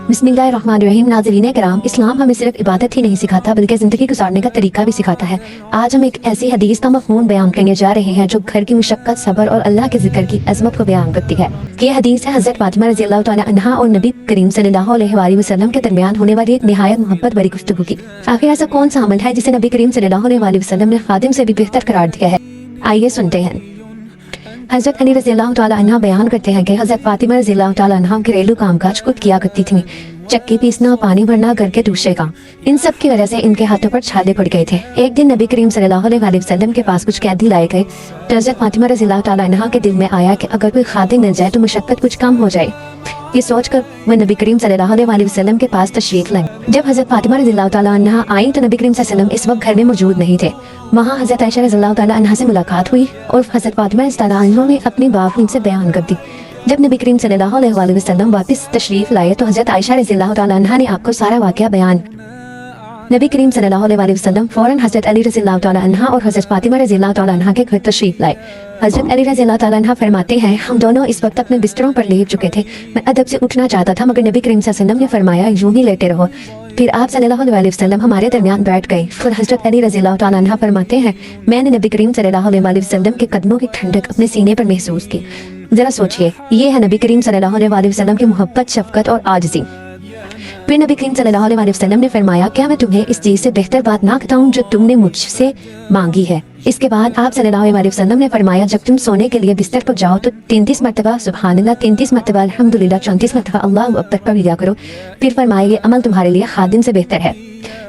बिस्मिल्लाहिर्रहमानिर्रहीम। नाज़रीन किराम, इस्लाम हमें सिर्फ इबादत ही नहीं सिखाता बल्कि ज़िंदगी गुजारने का तरीका भी सिखाता है। आज हम एक ऐसी हदीस का मफ़हूम बयान करने जा रहे हैं जो घर की मुशक्क़त, सब्र और अल्लाह के ज़िक्र की अज़मत को बयान करती है। ये हदीस है हज़रत फातिमा रज़ियल्लाहु तआला अन्हा और नबी करीम सल्लल्लाहु अलैहि वसल्लम के दरमियान होने वाली एक निहायत मोहब्बत भरी गुफ्तगू की। आखिर ऐसा कौन सा अमल है जिसे नबी करीम सल्लल्लाहु अलैहि वसल्लम ने खादिम से भी बेहतर करार दिया है? आइए सुनते हैं। हज़रत अली रज़ियल्लाहु तआला अन्हा बयान करते हैं कि हज़रत फातिमा रज़ियल्लाहु तआला अन्हा घरेलू कामकाज खुद किया करती थी। चक्की पीसना, पानी भरना, घर के दूसरे काम, इन सब की वजह से इनके हाथों पर छाले पड़ गए थे। एक दिन नबी करीम सल्लल्लाहु अलैहि वसल्लम के पास कुछ कैदी लाए गए तो हज़रत फातिमा रज़ियल्लाहु तआला अन्हा के दिल में आया कि अगर कोई खादिम मिल जाए तो मुशक्कत कुछ कम हो जाए। ये सोचकर वह नबी करीम सल्लल्लाहु अलैहि वसल्लम के पास तशरीफ लाई। जब हज़रत फातिमा रज़ियल्लाहु तआला अन्हा आई तो नबी करीम सल्लल्लाहु अलैहि वसल्लम इस वक्त घर में मौजूद नहीं थे। वहाँ हज़रत आयशा रज़ियल्लाहु तआला अन्हा से मुलाकात हुई और हज़रत फातिमा रज़ियल्लाहु तआला अन्हा ने अपनी बात उनसे बयान कर दी। जब नबी करीम सल्लल्लाहु अलैहि वसल्लम वापस तशरीफ लाए तो हज़रत आयशा रज़ियल्लाहु तआला अन्हा ने आपको सारा वाक़या बयान। नबी करीम सल्लल्लाहु अलैहि वसल्लम फौरन हज़रत अली रज़ियल्लाहु तआला अन्हा और हज़रत फातिमा रज़ियल्लाहु तआला अन्हा के घर तशरीफ लाए। हज़रत अली रज़ियल्लाहु तआला अन्हा फरमाते हैं, हम दोनों इस वक्त अपने बिस्तरों पर लेट चुके थे। मैं अदब से उठना चाहता था मगर नबी करीम सल्लल्लाहु अलैहि वसल्लम ने फरमाया यूं ही लेटे रहो। फिर आप सल्लल्लाहु अलैहि वसल्लम हमारे दरमियान बैठ गए। फिर हज़रत अली रज़ियल्लाहु तआला अन्हा फरमाते हैं, मैंने नबी करीम सल्लल्लाहु अलैहि वसल्लम के कदमों की ठंडक अपने सीने पर महसूस की। जरा सोचिए, ये है नबी करीम सल्लल्लाहु अलैहि वसल्लम की मोहब्बत, शफकत और आजिज़ी। फिर नबी करीम सल्लल्लाहु अलैहि वसल्लम ने फरमाया, क्या मैं तुम्हें इस चीज़ से बेहतर बात ना बताऊं जो तुमने मुझसे मांगी है? इसके बाद आप सल्लल्लाहु अलैहि वसल्लम ने फरमाया, जब तुम सोने के लिए बिस्तर पर जाओ तो 33 मरतबा सुबहानल्लाह, 33 मरतबा अल्हम्दुलिल्लाह, 34 मरतबा अल्लाहु अकबर पढ़ लिया करो। फिर फरमाया, ये अमल तुम्हारे लिए खादिम से बेहतर है।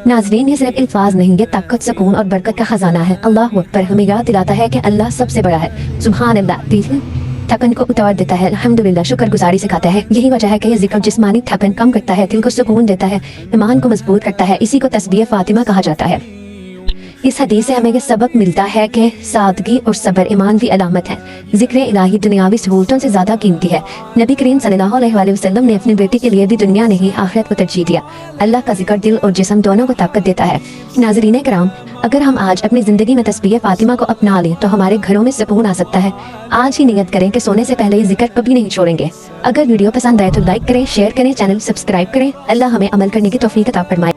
नाज़रीन, ये सिर्फ अल्फाज नहीं, ये ताकत, सुकून और बरकत का खजाना है। अल्लाहु अकबर हमें याद दिलाता है कि अल्लाह सबसे बड़ा है। सुबहानल्लाह थकन को उतार देता है, अल्हम्दुलिल्लाह शुक्रगुजारी सिखाता है। यही वजह है कि ये जिक्र जिस्मानी थकन कम करता है, दिल को सुकून देता है, ईमान को मजबूत करता है। इसी को तस्बीह फातिमा कहा जाता है। इस हदीस से हमें ये सबक मिलता है कि सादगी और सब्र ईमान की अलामत है। जिक्र इलाही दुनियावी सहूलतों से ज़्यादा कीमती है। नबी करीम सल्लल्लाहु अलैहि वसल्लम ने अपनी बेटी के लिए भी दुनिया नहीं आखिरत को तरजीह दिया। अल्लाह का जिक्र दिल और जिस्म दोनों को ताकत देता है। नाज़रीन किराम, अगर हम आज अपनी ज़िंदगी में तस्बीह फातिमा को अपना लें तो हमारे घरों में सुकून आ सकता है। आज ही नियत करें कि सोने से पहले ये जिक्र कभी नहीं छोड़ेंगे। अगर वीडियो पसंद आए तो लाइक करें, शेयर करें, चैनल सब्सक्राइब करें। अल्लाह हमें अमल करने की तौफीक अता फरमाए।